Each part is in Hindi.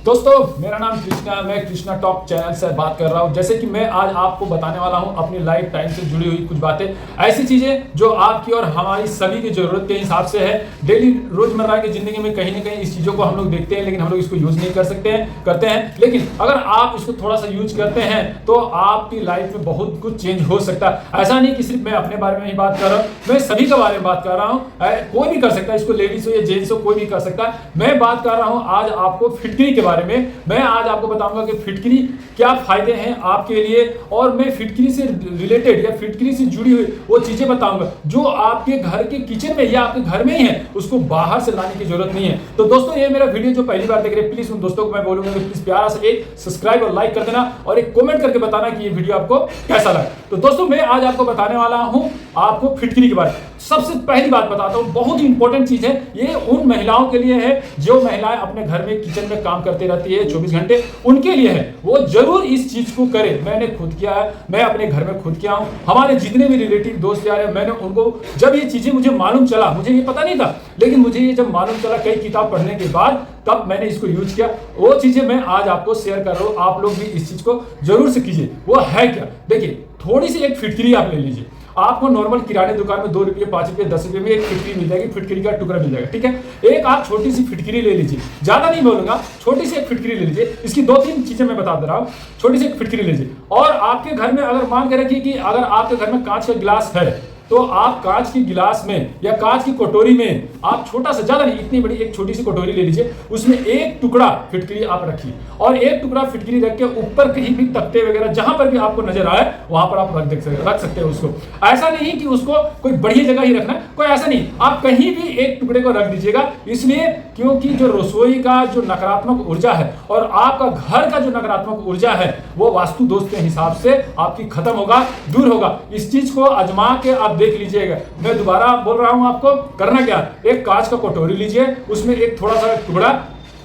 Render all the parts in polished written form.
दोस्तों मेरा नाम कृष्णा, मैं कृष्णा टॉप चैनल से बात कर रहा हूं। जैसे कि मैं आज आपको बताने वाला हूं अपनी लाइफ टाइम से जुड़ी हुई कुछ बातें, ऐसी चीजें जो आपकी और हमारी सभी की जरूरत के हिसाब से है। डेली रोजमर्रा की जिंदगी में कहीं ना कहीं इस चीजों को हम लोग देखते हैं, लेकिन हम लोग इसको यूज नहीं करते हैं। लेकिन अगर आप इसको थोड़ा सा यूज करते हैं तो आपकी लाइफ में बहुत कुछ चेंज हो सकता है। ऐसा नहीं कि सिर्फ मैं अपने बारे में ही बात कर रहा हूँ, मैं सभी के बारे में बात कर रहा हूँ। कोई भी कर सकता है इसको, लेडीज हो या जेंट्स हो, कोई भी कर सकता है। मैं बात कर रहा हूँ आज आपको फिटकरी के बारे में। मैं आज आपको बताऊंगा कि फिटकरी क्या फायदे हैं आपके लिए, और मैं फिटकरी से रिलेटेड या फिटकरी से जुड़ी हुई वो चीजें बताऊंगा जो आपके घर के किचन में या आपके घर में ही है, उसको बाहर से लाने की जरूरत नहीं है। तो दोस्तों ये मेरा वीडियो जो पहली बार देख रहे हैं, प्लीज उन दोस्तों को मैं बोलूंगा कि प्लीज प्यारा से एक सब्सक्राइब और लाइक कर देना और एक कमेंट करके बताना कि ये वीडियो आपको कैसा लगा। तो दोस्तों मैं आज आपको बताने वाला हूं आपको फिटकरी के बारे में। सबसे पहली बात बताता हूं, बहुत ही इंपॉर्टेंट चीज है ये, उन महिलाओं के लिए है जो महिलाएं अपने घर में किचन में काम करती रहती है 24 घंटे, उनके लिए है। वो जरूर इस चीज को करें। मैंने खुद किया है, मैं अपने घर में खुद किया हूं। हमारे जितने भी रिलेटिव दोस्त यार हैं, मैंने उनको, जब ये चीजें मुझे मालूम चला, मुझे ये पता नहीं था, लेकिन मुझे ये जब मालूम चला कई किताब पढ़ने के बाद, तब मैंने इसको यूज किया। वो चीजें मैं आज आपको शेयर कर रहा हूं, आप लोग भी इस चीज को जरूर से कीजिए। वो है क्या, देखिए, थोड़ी सी एक फिटकरी आप ले लीजिए। आपको नॉर्मल किराने दुकान में 2 रुपये, 5 रुपये, 10 रुपये में एक फिटकरी मिल जाएगी, फिटकरी का टुकड़ा मिल जाएगा, ठीक है। एक आप छोटी सी फिटकरी ले लीजिए, ज्यादा नहीं बोलूंगा, छोटी सी एक फिटकरी ले लीजिए। इसकी 2-3 चीजें मैं बता दे रहा हूँ। छोटी सी एक फिटकरी लीजिए, और आपके घर में अगर मान के रखिए कि अगर आपके घर में कांच का गिलास है, तो आप कांच की गिलास में या कांच की कटोरी में आप छोटा सा, ज्यादा नहीं, इतनी बड़ी एक छोटी सी कटोरी ले लीजिए। उसमें एक टुकड़ा फिटकरी आप रखिए, और एक टुकड़ा फिटकरी रख के ऊपर कहीं भी तख्ते वगैरह जहां पर भी आपको नजर आए वहां पर आप रख सकते हैं उसको। ऐसा नहीं कि उसको कोई बढ़िया जगह ही रखना, कोई ऐसा नहीं, आप कहीं भी एक टुकड़े को रख दीजिएगा। इसलिए क्योंकि जो रसोई का जो नकारात्मक ऊर्जा है और आपका घर का जो नकारात्मक ऊर्जा है, वो वास्तु दोष के हिसाब से आपकी खत्म होगा, दूर होगा। इस चीज को आजमा के आप देख लीजिएगा। मैं दोबारा बोल रहा हूं आपको, करना क्या, एक कांच का कटोरी लीजिए, उसमें एक थोड़ा सा टुकड़ा,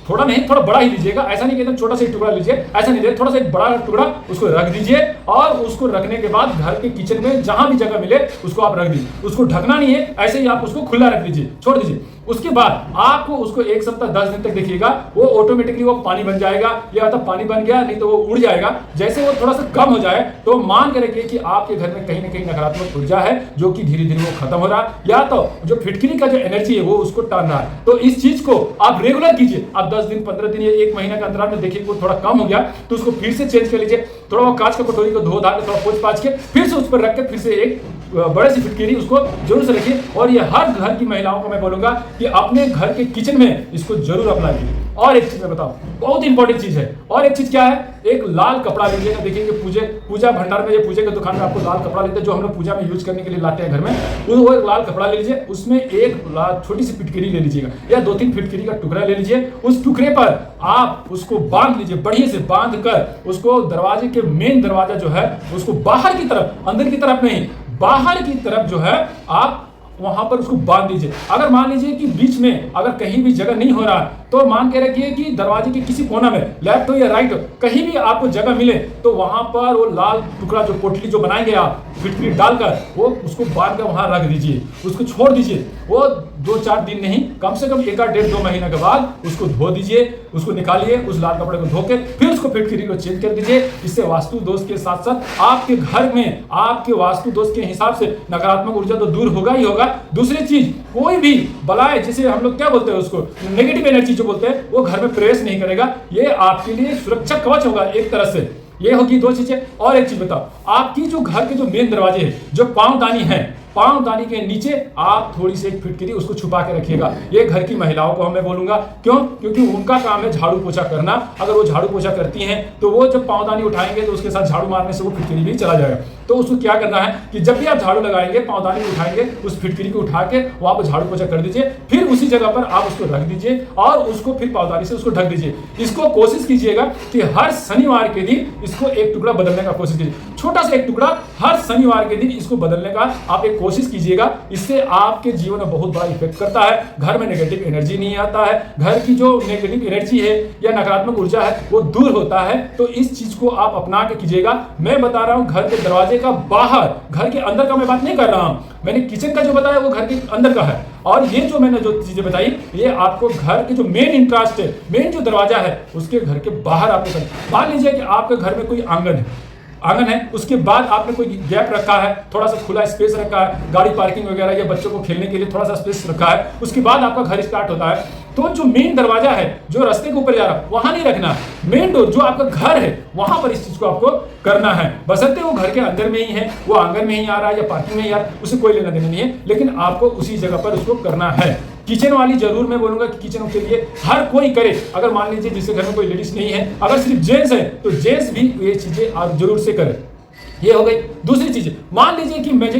थोड़ा नहीं, थोड़ा बड़ा ही लीजिएगा, ऐसा नहीं कि एकदम छोटा सा टुकड़ा लीजिए, ऐसा नहीं दे, थोड़ा सा एक बड़ा टुकड़ा उसको रख दीजिए। और उसको रखने के बाद घर के किचन में जहां भी जगह मिले उसको आप रख दीजिए। उसको ढकना नहीं है, ऐसे ही आप उसको खुला रख दीजिए, छोड़ दीजिए। उसके बाद आपको उसको 1 सप्ताह 10 दिन तक देखिएगा, वो ऑटोमेटिकली वो पानी बन जाएगा, या तो पानी बन गया, नहीं तो वो उड़ जाएगा। जैसे वो थोड़ा सा कम हो जाए तो मान के रखिए कि आपके घर में कहीं ना कहीं नकारात्मक ऊर्जा है जो कि धीरे धीरे वो खत्म हो रहा है, या तो जो फिटकरी का जो एनर्जी है वो उसको टान रहा है। तो इस चीज को आप रेगुलर कीजिए। आप 10 दिन, 15 दिन या 1 महीने के अंतराल में देखिए वो थोड़ा कम हो गया तो उसको फिर से चेंज कर लीजिए। थोड़ा वो कांच का कटोरी को धो धा के, थोड़ा पोंछ पाछ के, फिर से उस पर रख के, फिर से एक बड़े सी फिटकरी उसको जरूर से रखिए। और ये हर घर की महिलाओं को मैं बोलूंगा कि अपने घर के किचन में इसको जरूर अप्लाई कीजिए। और एक चीज मैं बताऊं, बहुत इंपॉर्टेंट चीज है। और एक चीज क्या है, एक लाल कपड़ा लीजिएगा। देखिए पूजा भंडार में या पूजा की दुकान में आपको लाल कपड़ा लेते हैं, जो हम लोग पूजा में यूज करने के लिए लाते हैं घर में। वो एक लाल कपड़ा ले लीजिए, उसमें एक छोटी सी फिटकरी ले लीजिएगा, या 2-3 फिटकरी का टुकड़ा ले लीजिए। उस टुकड़े पर आप उसको बांध लीजिए, बढ़िया से बांध कर उसको दरवाजे के मेन दरवाजा जो है उसको बाहर की तरफ, अंदर की तरफ नहीं, बाहर की तरफ जो है आप वहां पर उसको बांध दीजिए। अगर मान लीजिए कि बीच में अगर कहीं भी जगह नहीं हो रहा है, तो मान के रखिए कि दरवाजे के किसी कोना में, लेफ्ट हो या राइट हो, कहीं भी आपको जगह मिले तो वहां पर वो लाल टुकड़ा, जो पोटली जो बनाएंगे आप फिटकरी डालकर, वो उसको बांध कर वहां रख दीजिए, उसको छोड़ दीजिए। वो 2-4 दिन नहीं, कम से कम 1-1.5-2 महीने के बाद उसको धो दीजिए, उसको निकालिए, उस लाल कपड़े को धो के फिर उसको फिटकरी को चेंज कर दीजिए। इससे वास्तु दोष के साथ साथ आपके घर में आपके वास्तु दोष के हिसाब से नकारात्मक ऊर्जा तो दूर होगा ही होगा। दूसरी चीज, कोई भी बलाय, जिसे हम लोग क्या बोलते हैं उसको, नेगेटिव एनर्जी जो बोलते हैं, वो घर में प्रवेश नहीं करेगा। ये आपके लिए सुरक्षा कवच होगा एक तरह से। ये होगी 2 चीजें। और एक चीज बताओ, आपकी जो घर के जो मेन दरवाजे हैं, जो पांवदानी है, पांवदानी के नीचे आप थोड़ी सी एक फिटकरी उसको छुपा के रखिएगा। ये घर की महिलाओं को मैं बोलूंगा, क्यों? क्योंकि उनका काम है झाड़ू पोछा करना। अगर वो झाड़ू पोछा करती हैं तो वो जब पांवदानी उठाएंगे तो उसके साथ झाड़ू मारने से वो फिटकरी भी चला जाएगा। तो उसको क्या करना है कि जब भी आप झाड़ू लगाएंगे, पांवदानी उठाएंगे, उस फिटकरी को उठा के वहां पर झाड़ू पोछा कर दीजिए, फिर उसी जगह पर आप उसको रख दीजिए और उसको फिर पांवदानी से उसको ढक दीजिए। इसको कोशिश कीजिएगा कि हर शनिवार के दिन इसको एक टुकड़ा बदलने का कोशिश कीजिए, छोटा सा एक टुकड़ा हर शनिवार के दिन इसको बदलने का आप एक कोशिश कीजिएगा। इससे आपके जीवन में बहुत बड़ा इफेक्ट करता है। घर में नेगेटिव एनर्जी नहीं आता है, घर की जो नेगेटिव एनर्जी है या नकारात्मक ऊर्जा है वो दूर होता है। तो इस चीज को आप अपना के कीजिएगा। मैं बता रहा हूं, घर के दरवाजे दरवाजे का बाहर, घर के अंदर का मैं बात नहीं कर रहा हूं। मैंने किचन का जो बताया वो घर के अंदर का है, और ये जो मैंने जो चीजें बताई ये आपको घर के जो मेन इंट्रास्ट है, मेन जो दरवाजा है उसके घर के बाहर आपको करना। मान लीजिए कि आपके घर में कोई आंगन है, उसके बाद आपने कोई गैप रखा है, थोड़ा सा खुला स्पेस रखा है, गाड़ी पार्किंग वगैरह या बच्चों को खेलने के लिए थोड़ा सा स्पेस रखा है, उसके बाद आपका घर स्टार्ट होता है। तो जो मेन दरवाजा है जो रास्ते के ऊपर जा रहा है वहां नहीं रखना, मेन डोर जो आपका घर है वहां पर इस चीज को आपको करना है। बशर्ते वो घर के अंदर में ही है, वो आंगन में ही आ रहा है या पार्किंग में ही आ रहा है, उसे कोई लेना देना नहीं है, लेकिन आपको उसी जगह पर उसको करना है। किचन वाली जरूर मैं बोलूंगा कि किचन के लिए हर कोई करे। अगर मान लीजिए जिसके घर में कोई लेडीज नहीं है, अगर सिर्फ जेंट्स है तो जेंट्स भी ये चीजें आप जरूर से करें। ये हो गई। दूसरी चीज, मान लीजिए कि मुझे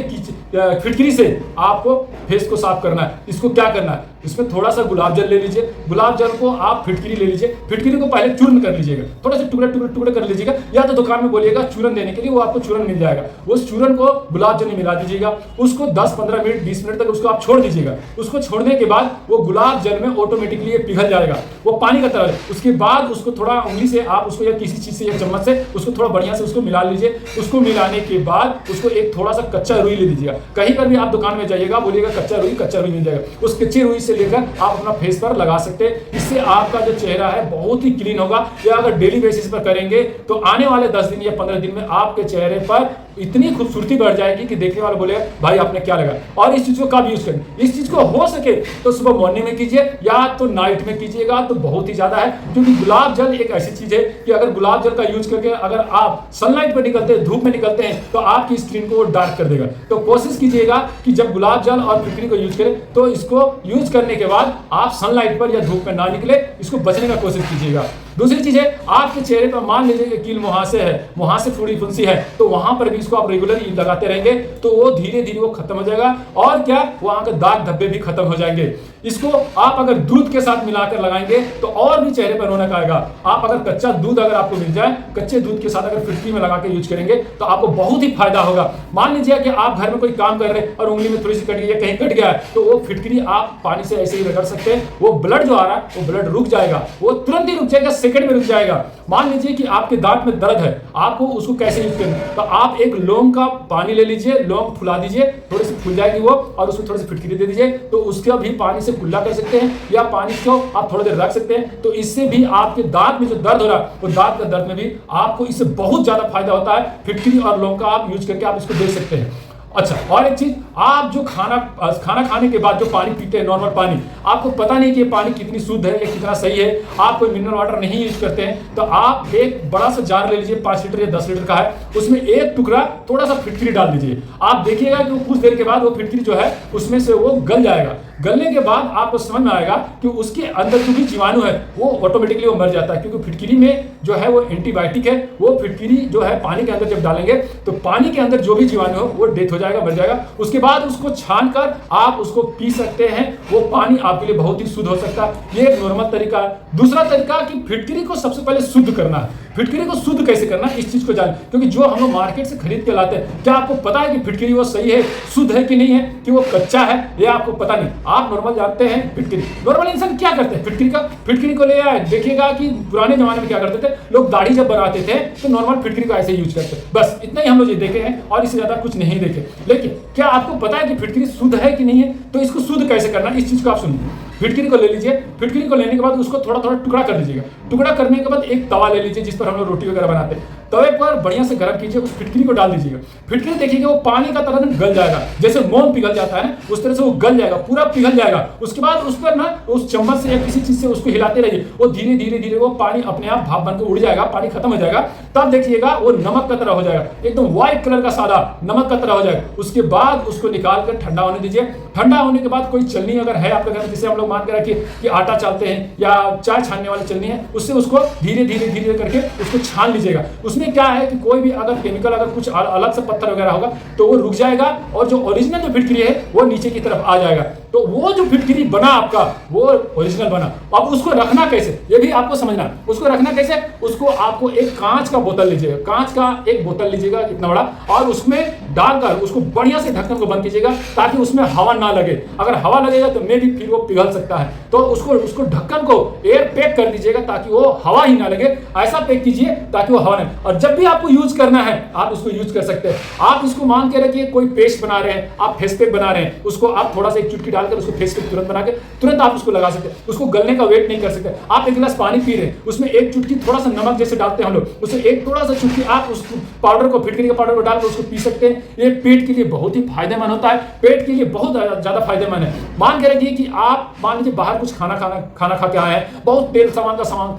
फिटकरी से आपको फेस को साफ करना है, इसको क्या करना है, इसमें थोड़ा सा गुलाब जल ले लीजिए, गुलाब जल को आप फिटकरी ले लीजिए, फिटकरी को पहले चूर्ण कर लीजिएगा, थोड़ा सा टुकड़े टुकड़े टुकड़े कर लीजिएगा, या तो दुकान में बोलिएगा चूर्ण देने के लिए, वो आपको चूर्ण मिल जाएगा। उस चूर्ण को गुलाब जल में मिला दीजिएगा, उसको 10-15 मिनट 20 मिनट तक उसको आप छोड़ दीजिएगा। उसको छोड़ने के बाद वो गुलाब जल में ऑटोमेटिकली पिघल जाएगा, वो पानी का तरह। उसके बाद उसको थोड़ा उंगली से आप उसको या किसी चीज से या चम्मच से उसको थोड़ा बढ़िया से उसको मिला लीजिए। उसको मिलाने के बाद उसको एक थोड़ा सा कच्चा रुई ले लीजिएगा। कहीं पर भी आप दुकान में जाइएगा बोलिएगा कच्चा रुई मिल जाएगा, उस कच्चे रुई से लेकर आप अपना फेस पर लगा सकते हैं। इससे आपका जो चेहरा है बहुत ही क्लीन होगा। या अगर डेली बेसिस पर करेंगे तो आने वाले 10 दिन या 15 दिन में आपके चेहरे पर इतनी खूबसूरती बढ़ जाएगी कि देखने वाला बोलेगा भाई आपने क्या लगा। और इस चीज को कब यूज करें, इस चीज को हो सके तो सुबह मॉर्निंग में कीजिए या तो नाइट में कीजिएगा तो बहुत ही ज्यादा है। क्योंकि गुलाब जल एक ऐसी चीज है कि अगर गुलाब जल का यूज करके अगर आप सनलाइट पर निकलते हैं, धूप में निकलते हैं, तो आपकी स्किन को डार्क कर देगा। तो कोशिश कीजिएगा कि जब गुलाब जल और फिटकरी को यूज करें तो इसको यूज करने के बाद आप सनलाइट पर या धूप में ना निकले, इसको बचने का कोशिश कीजिएगा। दूसरी चीज है, आपके चेहरे पर मान लीजिए कि कील मुहासे है, मुहासे फूड़ी फुंसी है, तो वहां पर भी इसको आप रेगुलर लगाते रहेंगे तो वो धीरे धीरे वो खत्म हो जाएगा। और क्या, वहां के दाग धब्बे भी खत्म हो जाएंगे। इसको आप अगर दूध के साथ मिलाकर लगाएंगे तो और भी चेहरे पर रौनक आएगा। आप अगर कच्चा दूध अगर आपको मिल जाए, कच्चे दूध के साथ अगर फिटकरी में लगा के यूज करेंगे तो आपको बहुत ही फायदा होगा। मान लीजिए कि आप घर में कोई काम कर रहे हैं और उंगली में थोड़ी सी कट गई है, कहीं कट गया है, तो वो फिटकरी आप पानी से ऐसे ही रगड़ सकते हैं। वो ब्लड जो आ रहा है वो ब्लड रुक जाएगा, वो तुरंत ही रुक जाएगा, सेकंड में रुक जाएगा। मान लीजिए कि आपके दांत में दर्द है, आपको उसको कैसे यूज करना, तो आप एक लौंग का पानी ले लीजिए, लौंग फुला दीजिए, थोड़ी सी फूल जाएगी वो, और उसको थोड़ी सी फिटकरी दे दीजिए, तो उसका भी पानी से कुल्ला कर सकते हैं या पानी को आप थोड़ी देर रख सकते हैं। तो इससे भी आपके दांत में जो दर्द हो रहा है वो दांत का दर्द में भी आपको इससे बहुत ज्यादा फायदा होता है। फिटकरी और लौंग का आप यूज करके आप इसको दे सकते हैं। अच्छा, और एक चीज, आप जो खाना खाने के बाद जो पानी पीते हैं, नॉर्मल पानी, आपको पता नहीं कि ये पानी कितनी शुद्ध है या कितना सही है, आप कोई मिनरल वाटर नहीं यूज करते हैं, तो आप एक बड़ा सा जार ले लीजिए, 5 लीटर या 10 लीटर का है, उसमें एक टुकड़ा थोड़ा सा फिटकरी डाल दीजिए। आप देखिएगा कि कुछ देर के बाद वो फिटकरी जो है उसमें से वो गल जाएगा। गलने के बाद आपको समझ में आएगा कि उसके अंदर जो भी जीवाणु है वो ऑटोमेटिकली वो मर जाता है। क्योंकि फिटकरी में जो है वो एंटीबायोटिक है, वो फिटकरी जो है पानी के अंदर जब डालेंगे तो पानी के अंदर जो भी जीवाणु हो वो डेथ हो जाएगा, मर जाएगा। उसके बाद उसको छान कर आप उसको पी सकते हैं, वो पानी आपके लिए बहुत ही शुद्ध हो सकता है। ये एक नॉर्मल तरीका है। दूसरा तरीका कि फिटकरी को सबसे पहले शुद्ध करना है। फिटकरी को शुद्ध कैसे करना है इस चीज को जान, क्योंकि जो हम लोग मार्केट से खरीद के लाते हैं, क्या आपको पता है कि फिटकरी वो सही है, शुद्ध है कि नहीं है, कि वो कच्चा है, ये आपको पता नहीं। आप नॉर्मल जानते हैं फिटकरी, नॉर्मल इंसान क्या करते हैं, फिटकरी को ले आए। देखिएगा कि पुराने जमाने में क्या करते थे लोग, दाढ़ी जब बनाते थे तो नॉर्मल फिटकरी को ऐसे यूज करते, बस इतना ही हम लोग ये देखे हैं और इससे ज्यादा कुछ नहीं देखे। लेकिन क्या आपको पता है कि फिटकरी शुद्ध है कि नहीं है, तो इसको शुद्ध कैसे करना है इस चीज को आप सुनिए। फिटकरी को ले लीजिए, फिटकरी को लेने के बाद उसको थोड़ा थोड़ा टुकड़ा कर लीजिएगा। टुकड़ा करने के बाद एक तवा ले लीजिए जिस पर हम लोग रोटी वगैरह बनाते हैं, तवे पर बढ़िया से गर्म कीजिए, उस फिटकरी को डाल दीजिएगा। फिटकरी देखिएगा वो पानी का तरह गल जाएगा, जैसे मोम पिघल जाता है उस तरह से वो गल जाएगा, पूरा पिघल जाएगा। उसके बाद उस पर ना उस चम्मच से या किसी चीज से उसको हिलाते रहिए, वो धीरे धीरे धीरे वो पानी अपने आप भाप बनकर उड़ जाएगा, पानी खत्म हो जाएगा। तब देखिएगा वो नमक का तरह हो जाएगा, एकदम व्हाइट कलर का सादा नमक का तरह हो जाएगा। उसके बाद उसको निकाल कर ठंडा होने दीजिए। ठंडा होने के बाद कोई चलनी अगर है आपके घर में, जिसे हम लोग मान के रखिए कि आटा चालते हैं या चाय छानने वाली चलनी है, उससे उसको धीरे धीरे धीरे करके उसको छान लीजिएगा। उसमें क्या है कि कोई भी अगर केमिकल, अगर कुछ अलग से पत्थर वगैरह होगा तो वो रुक जाएगा और जो ओरिजिनल जो फिटकरी है वो नीचे की तरफ आ जाएगा। तो वो जो फिटकरी बना आपका वो ओरिजिनल बना। अब उसको रखना कैसे, ये भी आपको समझना। उसको रखना कैसे, उसको आपको एक कांच का बोतल लीजिएगा, कांच का एक बोतल लीजिएगा इतना बड़ा, और उसमें डालकर उसको बढ़िया से ढक्कन को बंद कीजिएगा ताकि उसमें हवा ना लगे। अगर हवा लगेगा तो मे भी फिर वो पिघल सकता है। तो उसको ढक्कन को एयर पैक कर दीजिएगा ताकि वो हवा ही ना लगे, ऐसा पैक कीजिए ताकि वो हवा नहीं। और जब भी आपको यूज करना है आप उसको यूज कर सकते हैं। आप इसको मान के रखिए कोई पेस्ट बना रहे हैं, आप फेस पैक बना रहे हैं, उसको आप थोड़ा सा एक चुटकी डालकर उसको फेस पैक तुरंत बना के तुरंत आप उसको लगा सकते हैं। उसको गलने का वेट नहीं कर सकते। आप एक गिलास पानी पी रहे हैं, उसमें एक चुटकी थोड़ा सा नमक जैसे डालते हैं हम लोग, उसमें एक थोड़ा सा चुटकी आप उस पाउडर को, फिटकरी के पाउडर को डालकर उसको पी सकते हैं। ये पेट के लिए बहुत ही फायदेमंद होता है, पेट के लिए बहुत ज्यादा फायदेमंद है। मान के रखिए कि आप मान लीजिए बाहर कुछ खाना खा के आए हैं, बहुत तेल सामान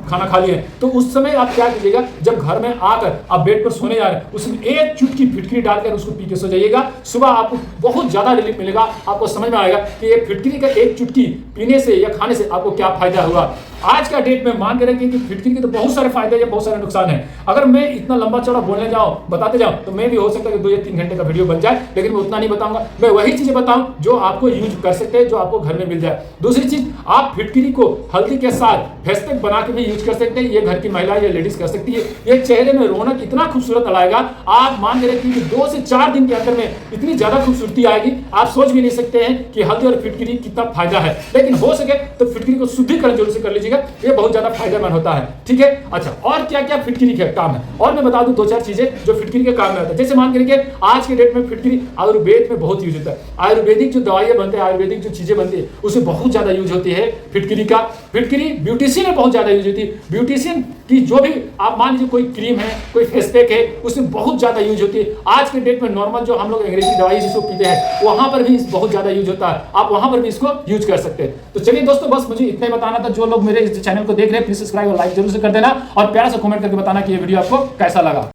खाना खा लिए, तो उस समय आप क्या कीजिएगा, जब घर में आकर आप बेड पर सोने जा रहे हैं, उसमें एक चुटकी फिटकरी डालकर उसको पी के सो जाइएगा। सुबह आपको बहुत ज्यादा रिलीफ मिलेगा। आपको समझ में आएगा कि ये फिटकरी का एक चुटकी पीने से या खाने से आपको क्या फायदा हुआ। आज का डेट में मान के रखिए कि फिटकरी के तो बहुत सारे फायदे या बहुत सारे नुकसान है। अगर मैं इतना लंबा चौड़ा बोलने जाऊं, बताते जाऊं, तो मैं भी हो सकता है कि 2 या 3 घंटे का वीडियो बन जाए, लेकिन मैं उतना नहीं बताऊंगा। मैं वही चीजें बताऊं जो आपको यूज कर सकते हैं, जो आपको घर में मिल जाए। दूसरी चीज, आप फिटकरी को हल्दी के साथ फेस पैक बना के भी यूज कर सकते हैं। ये घर की महिला या लेडीज कर सकती है। ये चेहरे में रौनक इतना खूबसूरत लाएगा, आप मान के रखिए कि 2 से 4 दिन के अंदर में इतनी ज्यादा खूबसूरती आएगी, आप सोच भी नहीं सकते हैं कि हल्दी और फिटकरी कितना फायदा है। लेकिन हो सके तो फिटकरी को शुद्धिकरण जरूर से कर लीजिएगा, ये बहुत ज्यादा फायदेमंद होता है। ठीक है, अच्छा, और क्या क्या फिटकरी का काम है, और मैं बता दूं 2-4 चीजें जो फिटकरी के काम में आता है। जैसे मान के रखिए आज के डेट में फिटकरी आयुर्वेद में बहुत यूज होता है। आयुर्वेदिक जो दवाइयां बनते हैं, आयुर्वेदिक जो चीजें बनती है, उसमें बहुत ज्यादा यूज होती है फिटकरी का। फिटकरी ब्यूटिशियन में बहुत ज्यादा यूज होती है। ब्यूटिशियन की जो भी आप मान लीजिए कोई क्रीम है, कोई फेस पैक है, उसमें बहुत ज्यादा यूज होती है। आज के डेट में नॉर्मल जो हम लोग अंग्रेजी दवाई जिसको पीते हैं, वहां पर भी बहुत ज्यादा यूज होता है। आप वहां पर भी इसको यूज कर सकते हैं। तो चलिए दोस्तों, बस मुझे इतना ही बताना था। जो लोग मेरे इस चैनल को देख रहे हैं, प्लीज सब्सक्राइब और लाइक जरूर से कर देना, और प्यारा सा कमेंट करके बताना कि ये वीडियो आपको कैसा लगा।